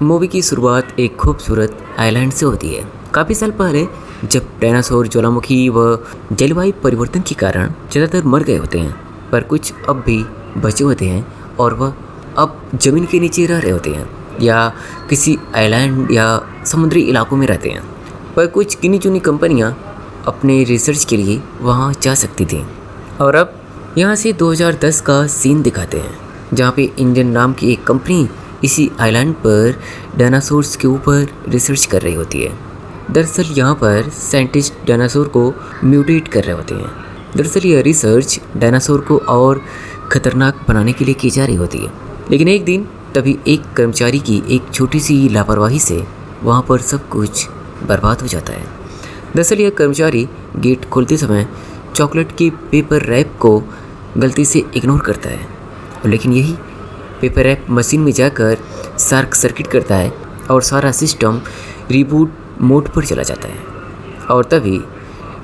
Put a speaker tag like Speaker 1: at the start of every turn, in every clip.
Speaker 1: Movie की शुरुआत एक खूबसूरत आइलैंड से होती है। काफ़ी साल पहले जब डायनासोर ज्वालामुखी व जलवायु परिवर्तन के कारण ज़्यादातर मर गए होते हैं, पर कुछ अब भी बचे होते हैं और वह अब ज़मीन के नीचे रह रहे होते हैं या किसी आइलैंड या समुद्री इलाकों में रहते हैं। पर कुछ गिनी चुनी कंपनियां अपने रिसर्च के लिए वहां जा सकती थीं। और अब यहां से 2010 का सीन दिखाते हैं, जहां पे इंडियन नाम की एक कंपनी इसी आइलैंड पर डायनासोर्स के ऊपर रिसर्च कर रही होती है। दरअसल यहाँ पर साइंटिस्ट डायनासोर को म्यूटेट कर रहे होते हैं। दरअसल यह रिसर्च डायनासोर को और ख़तरनाक बनाने के लिए की जा रही होती है। लेकिन एक दिन तभी एक कर्मचारी की एक छोटी सी लापरवाही से वहाँ पर सब कुछ बर्बाद हो जाता है। दरअसल यह कर्मचारी गेट खोलते समय चॉकलेट की पेपर रैप को गलती से इग्नोर करता है, लेकिन यही पेपर रैप मशीन में जाकर शार्क सर्किट करता है और सारा सिस्टम रिबूट मोड पर चला जाता है। और तभी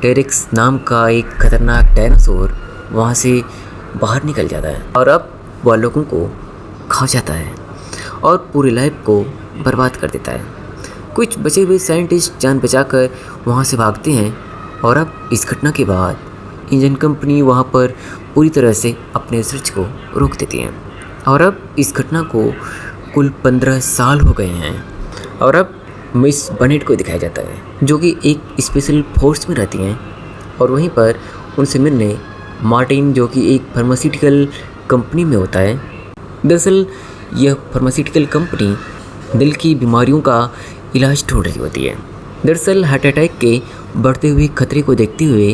Speaker 1: टेरेक्स नाम का एक खतरनाक डायनासोर वहाँ से बाहर निकल जाता है और अब वह लोगों को खा जाता है और पूरी लाइफ को बर्बाद कर देता है। कुछ बचे हुए साइंटिस्ट जान बचाकर वहाँ से भागते हैं और अब इस घटना के बाद इंजन कंपनी वहाँ पर पूरी तरह से अपने रिसर्च को रोक देती है। और अब इस घटना को कुल 15 साल हो गए हैं और अब मिस बनेट को दिखाया जाता है, जो कि एक स्पेशल फोर्स में रहती हैं। और वहीं पर उनसे मिलने मार्टिन, जो कि एक फार्मास्यूटिकल कंपनी में होता है। दरअसल यह फार्मास्यूटिकल कंपनी दिल की बीमारियों का इलाज ढूंढ रही होती है। दरअसल हार्ट अटैक के बढ़ते हुए खतरे को देखते हुए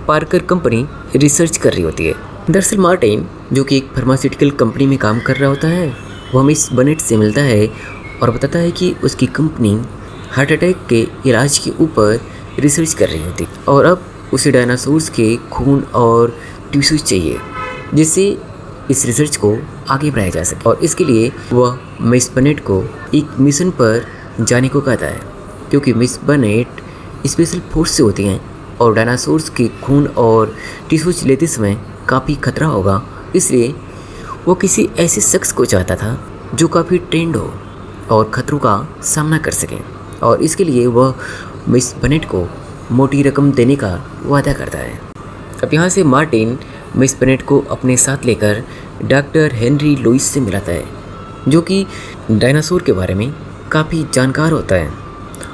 Speaker 1: पार्कर कंपनी रिसर्च कर रही होती है। दरअसल मार्टिन, जो कि एक फार्मास्यूटिकल कंपनी में काम कर रहा होता है, वह मिस बनेट से मिलता है और बताता है कि उसकी कंपनी हार्ट अटैक के इलाज के ऊपर रिसर्च कर रही होती है और अब उसे डायनासोर्स के खून और टिश्यूज चाहिए, जिससे इस रिसर्च को आगे बढ़ाया जा सके। और इसके लिए वह मिस बनेट को एक मिशन पर जाने को कहता है, क्योंकि मिस बनेट स्पेशल फोर्स से होती हैं और डायनासोर्स के खून और टिश्यूज लेते समय काफ़ी खतरा होगा, इसलिए वो किसी ऐसे शख्स को चाहता था जो काफ़ी ट्रेंड हो और खतरों का सामना कर सके। और इसके लिए वह मिस बनेट को मोटी रकम देने का वादा करता है। अब यहाँ से मार्टिन मिस बनेट को अपने साथ लेकर डॉक्टर हेनरी लुइस से मिलाता है, जो कि डायनासोर के बारे में काफ़ी जानकार होता है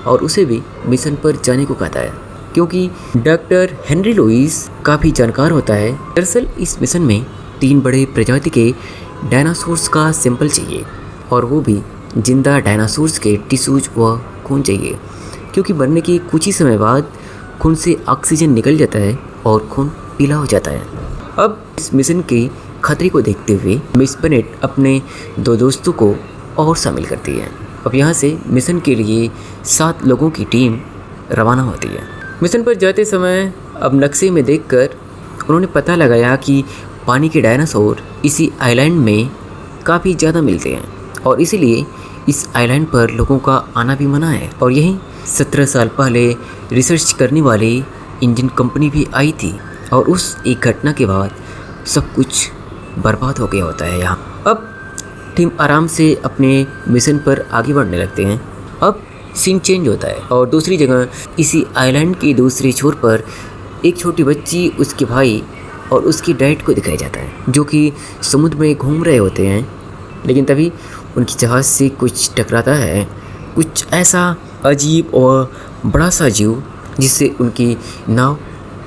Speaker 1: और उसे भी मिशन पर जाने को कहता है, क्योंकि डॉक्टर हेनरी लुइस काफ़ी जानकार होता है। दरअसल इस मिशन में 3 बड़े प्रजाति के डायनासोर्स का सैंपल चाहिए और वो भी जिंदा डायनासोर्स के टिश्यूज व खून चाहिए, क्योंकि मरने के कुछ ही समय बाद खून से ऑक्सीजन निकल जाता है और खून पीला हो जाता है। अब इस मिशन के खतरे को देखते हुए मिस बनेट अपने 2 दोस्तों को और शामिल करती है। अब यहाँ से मिशन के लिए 7 लोगों की टीम रवाना होती है। मिशन पर जाते समय अब नक्शे में देखकर उन्होंने पता लगाया कि पानी के डायनासोर इसी आइलैंड में काफ़ी ज़्यादा मिलते हैं और इसीलिए इस आइलैंड पर लोगों का आना भी मना है। और यहीं 17 साल पहले रिसर्च करने वाली इंडियन कंपनी भी आई थी और उस एक घटना के बाद सब कुछ बर्बाद हो गया होता है। यहाँ अब टीम आराम से अपने मिशन पर आगे बढ़ने लगते हैं। अब सीन चेंज होता है और दूसरी जगह इसी आइलैंड के दूसरे छोर पर एक छोटी बच्ची, उसके भाई और उसकी डैड को दिखाया जाता है, जो कि समुद्र में घूम रहे होते हैं। लेकिन तभी उनकी जहाज़ से कुछ टकराता है, कुछ ऐसा अजीब और बड़ा सा जीव, जिससे उनकी नाव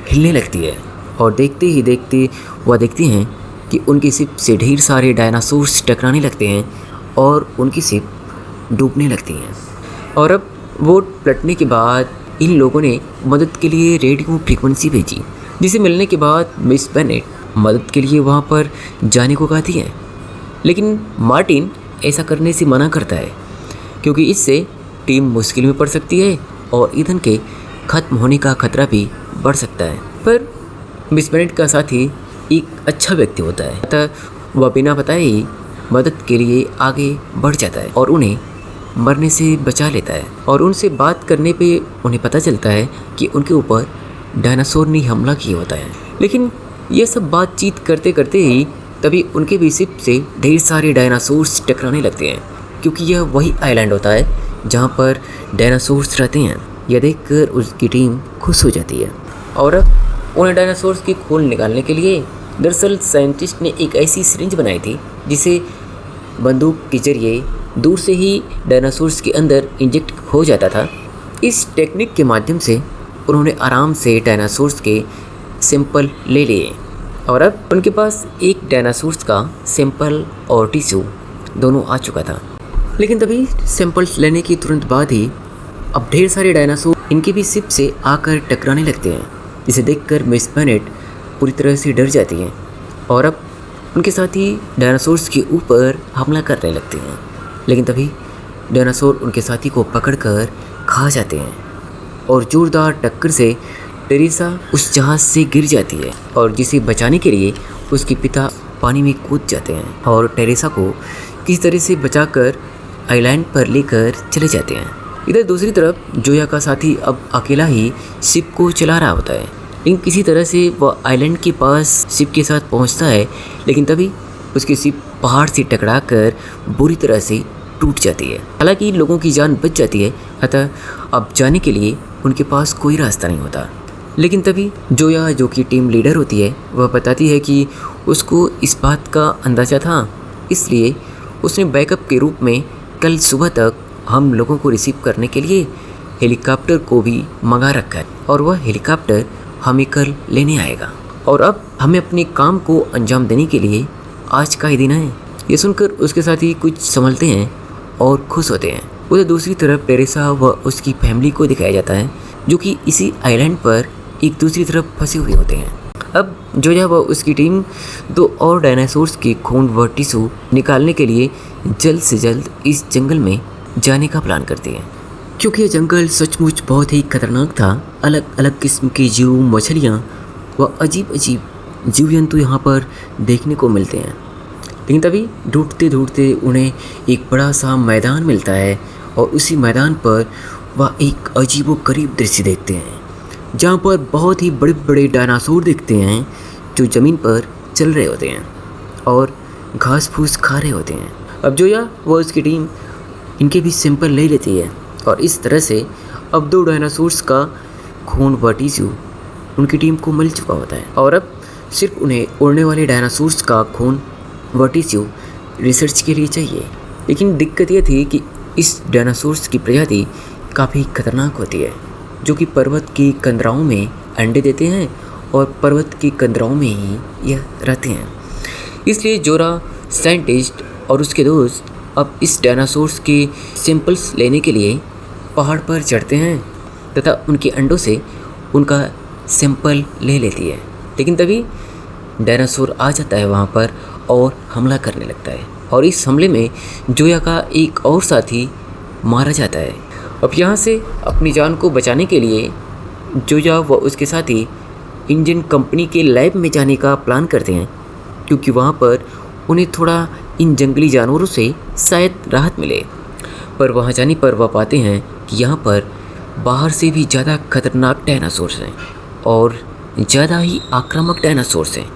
Speaker 1: हिलने लगती है और देखते ही देखते वह देखते हैं कि उनकी शिप से ढेर सारे डायनासोर्स टकराने लगते हैं और उनकी शिप डूबने लगती हैं। और अब बोट पलटने के बाद इन लोगों ने मदद के लिए रेडियो फ्रीक्वेंसी भेजी, जिसे मिलने के बाद मिस बेनेट मदद के लिए वहाँ पर जाने को कहती है। लेकिन मार्टिन ऐसा करने से मना करता है, क्योंकि इससे टीम मुश्किल में पड़ सकती है और ईंधन के ख़त्म होने का खतरा भी बढ़ सकता है। पर मिस बेनेट का साथी एक अच्छा व्यक्ति होता है, अतः वह बिना बताए ही मदद के लिए आगे बढ़ जाता है और उन्हें मरने से बचा लेता है। और उनसे बात करने पे उन्हें पता चलता है कि उनके ऊपर डायनासोर ने हमला किया होता है। लेकिन ये सब बातचीत करते करते ही तभी उनके भी शिप से ढेर सारे डायनासोर्स टकराने लगते हैं क्योंकि यह वही आइलैंड होता है जहाँ पर डायनासोर्स रहते हैं। यह देखकर उसकी टीम खुश हो जाती है और अब उन्हें डायनासोर्स की खून निकालने के लिए दरअसल साइंटिस्ट ने एक ऐसी सिरिंज बनाई थी जिसे बंदूक के जरिए दूर से ही डायनासोर्स के अंदर इंजेक्ट हो जाता था। इस टेक्निक के माध्यम से उन्होंने आराम से डायनासोर्स के सैंपल ले लिए और अब उनके पास एक डायनासोर्स का सैंपल और टिश्यू दोनों आ चुका था। लेकिन तभी सैंपल्स लेने के तुरंत बाद ही अब ढेर सारे डायनासोर इनके भी शिप से आकर टकराने लगते हैं, जिसे देखकर मिस बेनेट पूरी तरह से डर जाती हैं और अब उनके साथ ही डायनासोर्स के ऊपर हमला करने लगते हैं। लेकिन तभी डायनासोर उनके साथी को पकड़कर खा जाते हैं और जोरदार टक्कर से टेरेसा उस जहाज़ से गिर जाती है और जिसे बचाने के लिए उसके पिता पानी में कूद जाते हैं और टेरेसा को किसी तरह से बचाकर आइलैंड पर लेकर चले जाते हैं। इधर दूसरी तरफ जोया का साथी अब अकेला ही शिप को चला रहा होता है, लेकिन किसी तरह से वह आइलैंड के पास शिप के साथ पहुंचता है। लेकिन तभी उसकी शिप पहाड़ से टकराकर बुरी तरह से टूट जाती है। हालांकि लोगों की जान बच जाती है, अतः अब जाने के लिए उनके पास कोई रास्ता नहीं होता। लेकिन तभी जोया, जो कि टीम लीडर होती है, वह बताती है कि उसको इस बात का अंदाज़ा था, इसलिए उसने बैकअप के रूप में कल सुबह तक हम लोगों को रिसीव करने के लिए हेलीकॉप्टर को भी मंगा रखा है और वह हेलीकॉप्टर हमें कल लेने आएगा और अब हमें अपने काम को अंजाम देने के लिए आज का ही दिन है। ये सुनकर उसके साथ ही कुछ संभलते हैं और खुश होते हैं। उधर दूसरी तरफ टेरेसा व उसकी फैमिली को दिखाया जाता है, जो कि इसी आइलैंड पर एक दूसरी तरफ फंसे हुए होते हैं। अब जोया व उसकी टीम 2 और डायनासोर्स के खून व टिश्यू निकालने के लिए जल्द से जल्द इस जंगल में जाने का प्लान करती है, क्योंकि यह जंगल सचमुच बहुत ही खतरनाक था। अलग अलग किस्म के जीव, मछलियाँ व अजीब अजीब जीव जंतु यहाँ पर देखने को मिलते हैं। लेकिन तभी ढूंढते ढूंढते उन्हें एक बड़ा सा मैदान मिलता है और उसी मैदान पर वह एक अजीबोगरीब दृश्य देखते हैं, जहाँ पर बहुत ही बड़े बड़े डायनासोर दिखते हैं जो ज़मीन पर चल रहे होते हैं और घास फूस खा रहे होते हैं। अब जोया व उसकी टीम इनके भी सैंपल ले लेती है और इस तरह से अब 2 डायनासोर्स का खून व टिश्यू उनकी टीम को मिल चुका होता है और अब सिर्फ उन्हें उड़ने वाले डायनासोर्स का खून व टिश्यू रिसर्च के लिए चाहिए। लेकिन दिक्कत यह थी कि इस डायनासोर्स की प्रजाति काफ़ी खतरनाक होती है, जो कि पर्वत की कंदराओं में अंडे देते हैं और पर्वत की कंदराओं में ही यह रहते हैं। इसलिए जोरा साइंटिस्ट और उसके दोस्त अब इस डायनासोर्स के सैंपल्स लेने के लिए पहाड़ पर चढ़ते हैं तथा उनके अंडों से उनका सैंपल ले लेती है। लेकिन तभी डायनासोर आ जाता है वहाँ पर और हमला करने लगता है और इस हमले में जोया का एक और साथी मारा जाता है। अब यहाँ से अपनी जान को बचाने के लिए जोया व उसके साथी इंडियन कंपनी के लैब में जाने का प्लान करते हैं, क्योंकि वहाँ पर उन्हें थोड़ा इन जंगली जानवरों से शायद राहत मिले। पर वहाँ जाने पर वह पाते हैं कि यहाँ पर बाहर से भी ज़्यादा खतरनाक डायनासोर्स हैं और ज़्यादा ही आक्रामक डायनासोर्स हैं,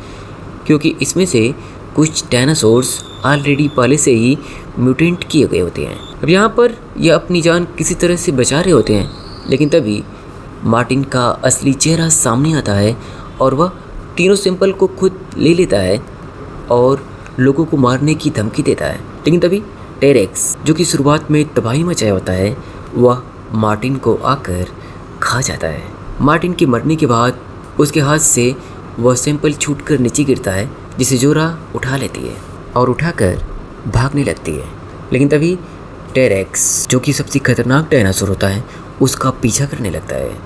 Speaker 1: क्योंकि इसमें से कुछ डायनासोर्स ऑलरेडी पहले से ही म्यूटेंट किए गए होते हैं। अब यहाँ पर यह अपनी जान किसी तरह से बचा रहे होते हैं, लेकिन तभी मार्टिन का असली चेहरा सामने आता है और वह तीनों सैंपल को खुद ले लेता है और लोगों को मारने की धमकी देता है। लेकिन तभी टेरेक्स, जो कि शुरुआत में तबाही मचाया होता है, वह मार्टिन को आकर खा जाता है। मार्टिन के मरने के बाद उसके हाथ से वह सैंपल छूटकर नीचे गिरता है, जिसे जोरा उठा लेती है और उठाकर भागने लगती है। लेकिन तभी टेरेक्स, जो कि सबसे खतरनाक डायनासोर होता है, उसका पीछा करने लगता है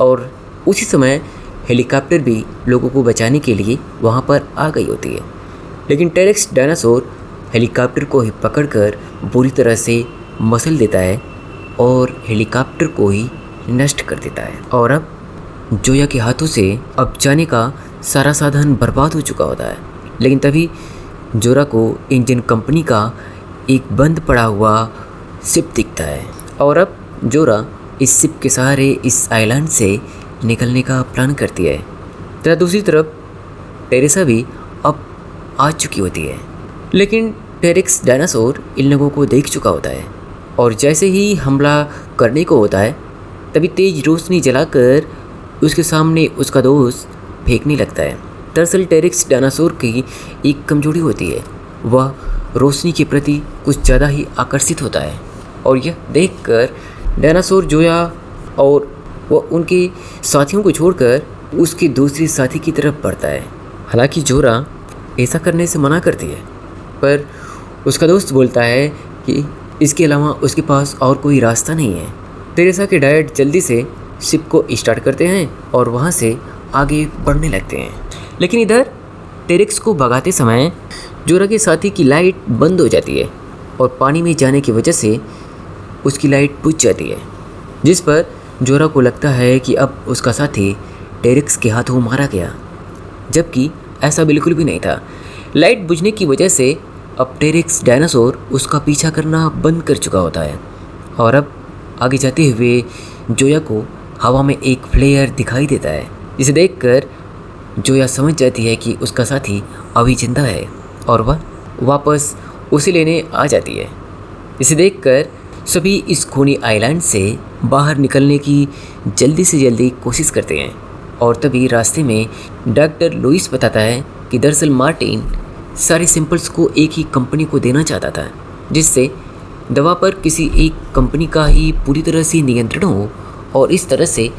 Speaker 1: और उसी समय हेलीकॉप्टर भी लोगों को बचाने के लिए वहाँ पर आ गई होती है। लेकिन टेरेक्स डायनासोर हेलीकॉप्टर को ही पकड़कर बुरी तरह से मसल देता है और हेलीकॉप्टर को ही नष्ट कर देता है और अब जोया के हाथों से अब जाने का सारा साधन बर्बाद हो चुका होता है। लेकिन तभी जोरा को इंडियन कंपनी का एक बंद पड़ा हुआ शिप दिखता है और अब जोरा इस शिप के सहारे इस आइलैंड से निकलने का प्लान करती है। तथा दूसरी तरफ टेरेसा भी अब आ चुकी होती है। लेकिन टेरिक्स डायनासोर इन लोगों को देख चुका होता है और जैसे ही हमला करने को होता है तभी तेज रोशनी जलाकर उसके सामने उसका दोस्त फेंकने लगता है। दरअसल टेरिक्स डायनासोर की एक कमजोरी होती है, वह रोशनी के प्रति कुछ ज़्यादा ही आकर्षित होता है और यह देखकर डायनासोर जोया और वह उनके साथियों को छोड़कर उसके दूसरे साथी की तरफ बढ़ता है। हालांकि जोरा ऐसा करने से मना करती है, पर उसका दोस्त बोलता है कि इसके अलावा उसके पास और कोई रास्ता नहीं है। तेरेसा के डैड जल्दी से शिप को स्टार्ट करते हैं और वहाँ से आगे बढ़ने लगते हैं, लेकिन इधर टेरिक्स को भगाते समय जोरा के साथी की लाइट बंद हो जाती है और पानी में जाने की वजह से उसकी लाइट बुझ जाती है, जिस पर जोरा को लगता है कि अब उसका साथी टेरिक्स के हाथों मारा गया, जबकि ऐसा बिल्कुल भी नहीं था। लाइट बुझने की वजह से अब टेरिक्स डायनासोर उसका पीछा करना बंद कर चुका होता है और अब आगे जाते हुए जोया को हवा में एक फ्लेयर दिखाई देता है, जिसे देखकर जोया समझ जाती है कि उसका साथी अभी जिंदा है और वह वापस उसे लेने आ जाती है। इसे देखकर सभी इस खूनी आइलैंड से बाहर निकलने की जल्दी से जल्दी कोशिश करते हैं और तभी रास्ते में डॉक्टर लुइस बताता है कि दरअसल मार्टिन सारे सैंपल्स को एक ही कंपनी को देना चाहता था, जिससे दवा पर किसी एक कंपनी का ही पूरी तरह से नियंत्रण हो और इस तरह से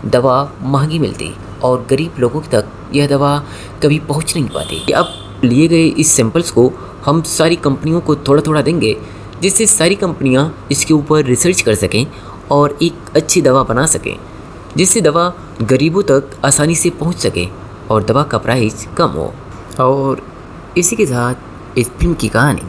Speaker 1: दवा महंगी मिलती और गरीब लोगों तक यह दवा कभी पहुंच नहीं पाती। अब लिए गए इस सैंपल्स को हम सारी कंपनियों को थोड़ा थोड़ा देंगे, जिससे सारी कंपनियां इसके ऊपर रिसर्च कर सकें और एक अच्छी दवा बना सकें, जिससे दवा गरीबों तक आसानी से पहुंच सके और दवा का प्राइस कम हो। और इसी के साथ इस फिल्म की कहानी